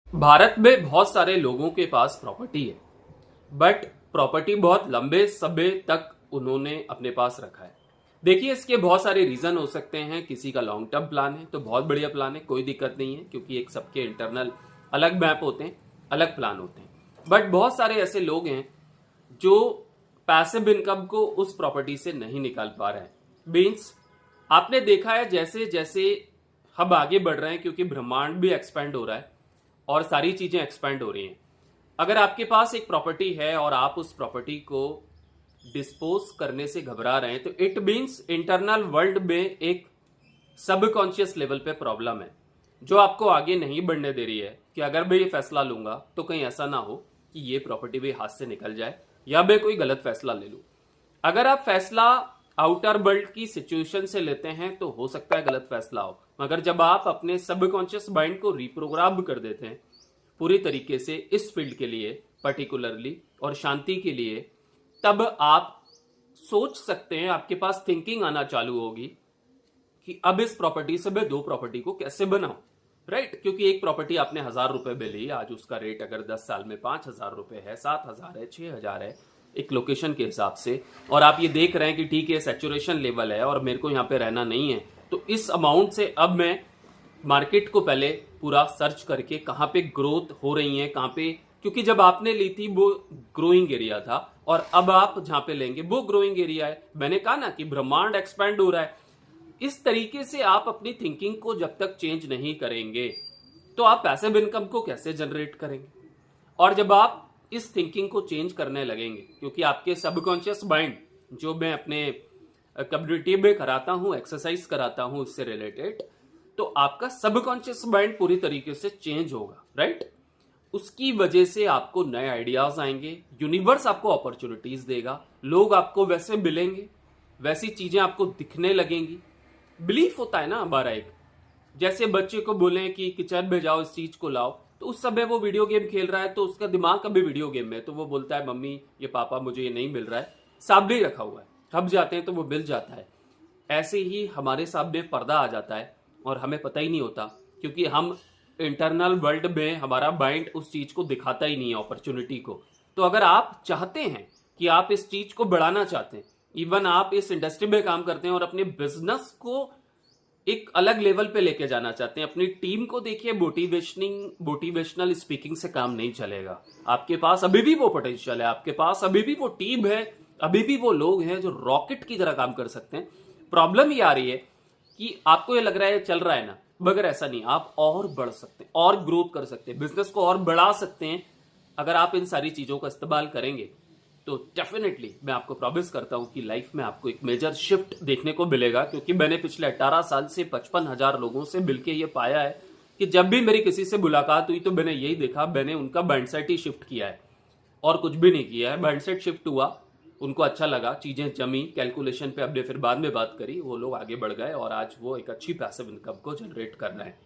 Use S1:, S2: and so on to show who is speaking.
S1: भारत में बहुत सारे लोगों के पास प्रॉपर्टी है, बट प्रॉपर्टी बहुत लंबे समय तक उन्होंने अपने पास रखा है। देखिए, इसके बहुत सारे रीजन हो सकते हैं। किसी का लॉन्ग टर्म प्लान है तो बहुत बढ़िया प्लान है, कोई दिक्कत नहीं है, क्योंकि एक सबके इंटरनल अलग मैप होते हैं, अलग प्लान होते हैं। बट बहुत सारे ऐसे लोग हैं जो पैसिव इनकम को उस प्रॉपर्टी से नहीं निकाल पा रहे हैं। मीन्स आपने देखा है, जैसे जैसे हम आगे बढ़ रहे हैं, क्योंकि ब्रह्मांड भी एक्सपेंड हो रहा है और सारी चीजें एक्सपेंड हो रही हैं। अगर आपके पास एक प्रॉपर्टी है और आप उस प्रॉपर्टी को डिस्पोज करने से घबरा रहे हैं, तो इट मीन्स इंटरनल वर्ल्ड में एक सबकॉन्शियस लेवल पे प्रॉब्लम है जो आपको आगे नहीं बढ़ने दे रही है कि अगर मैं ये फैसला लूंगा तो कहीं ऐसा ना हो कि ये प्रॉपर्टी भी हाथ से निकल जाए या मैं कोई गलत फैसला ले लूं। अगर आप फैसला आउटर वर्ल्ड की सिचुएशन से लेते हैं तो हो सकता है गलत फैसला हो, मगर जब आप अपने सबकॉन्शियस माइंड को रिप्रोग्राम कर देते हैं पूरी तरीके से इस फील्ड के लिए पर्टिकुलरली और शांति के लिए, तब आप सोच सकते हैं, आपके पास थिंकिंग आना चालू होगी कि अब इस प्रॉपर्टी से मैं दो प्रॉपर्टी को कैसे बनाऊं। राइट, क्योंकि एक प्रॉपर्टी आपने 1,000 रुपए में ली, आज उसका रेट अगर 10 साल में 5,000 रुपए है, 7,000 है, 6,000 है, एक लोकेशन के हिसाब से, और आप ये देख रहे हैं कि ठीक है सैचुरेशन लेवल है और मेरे को यहाँ पे रहना नहीं है, तो इस अमाउंट से अब मैं मार्केट को पहले पूरा सर्च करके कहाँ पे ग्रोथ हो रही है, कहाँ पे, क्योंकि जब आपने ली थी वो ग्रोइंग एरिया था और अब आप जहाँ पे लेंगे वो ग्रोइंग एरिया है। मैंने कहा ना कि ब्रह्मांड एक्सपैंड हो रहा है। इस तरीके से आप अपनी थिंकिंग को जब तक चेंज नहीं करेंगे तो आप पैसिव इनकम को कैसे जनरेट करेंगे। और जब आप इस थिंकिंग को चेंज करने लगेंगे, क्योंकि आपके सबकॉन्शियस माइंड, जो मैं अपने कम्युनिटी में कराता हूं, एक्सरसाइज कराता हूं इससे रिलेटेड, तो आपका सबकॉन्शियस माइंड पूरी तरीके से चेंज होगा। राइट, उसकी वजह से आपको नए आइडियाज आएंगे, यूनिवर्स आपको अपॉर्चुनिटीज देगा, लोग आपको वैसे मिलेंगे, वैसी चीजें आपको दिखने लगेंगी। बिलीफ होता है ना हमारा एक, जैसे बच्चे को बोले कि किचन में जाओ इस चीज को लाओ, तो उस समय वो वीडियो गेम खेल रहा है तो उसका दिमाग कभी वीडियो गेम में, तो वो बोलता है मम्मी ये पापा मुझे ये नहीं मिल रहा है, सामने रखा हुआ है, हम जाते हैं तो वो मिल जाता है। ऐसे ही हमारे सामने पर्दा आ जाता है और हमें पता ही नहीं होता, क्योंकि हम इंटरनल वर्ल्ड में हमारा माइंड उस चीज को दिखाता ही नहीं है, अपॉर्चुनिटी को। तो अगर आप चाहते हैं कि आप इस चीज को बढ़ाना चाहते हैं, इवन आप इस इंडस्ट्री में काम करते हैं और अपने बिजनेस को एक अलग लेवल पे लेके जाना चाहते हैं, अपनी टीम को देखिए, मोटिवेशनल स्पीकिंग से काम नहीं चलेगा। आपके पास अभी भी वो पोटेंशियल है, आपके पास अभी भी वो टीम है, अभी भी वो लोग हैं जो रॉकेट की तरह काम कर सकते हैं। प्रॉब्लम ये आ रही है कि आपको ये लग रहा है चल रहा है ना, मगर ऐसा नहीं, आप और बढ़ सकते हैं, और ग्रोथ कर सकते हैं, बिजनेस को और बढ़ा सकते हैं। अगर आप इन सारी चीजों का इस्तेमाल करेंगे तो डेफिनेटली मैं आपको प्रॉमिस करता हूं कि लाइफ में आपको एक मेजर शिफ्ट देखने को मिलेगा। क्योंकि मैंने पिछले 18 साल से 55,000 लोगों से मिलकर ये पाया है कि जब भी मेरी किसी से मुलाकात हुई तो मैंने यही देखा, मैंने उनका माइंडसेट ही शिफ्ट किया है और कुछ भी नहीं किया है। माइंडसेट शिफ्ट हुआ, उनको अच्छा लगा, चीजें जमी, कैलकुलेशन पे हमने फिर बाद में बात करी, वो लोग आगे बढ़ गए और आज वो एक अच्छी पैसिव इनकम को जनरेट कर रहे हैं।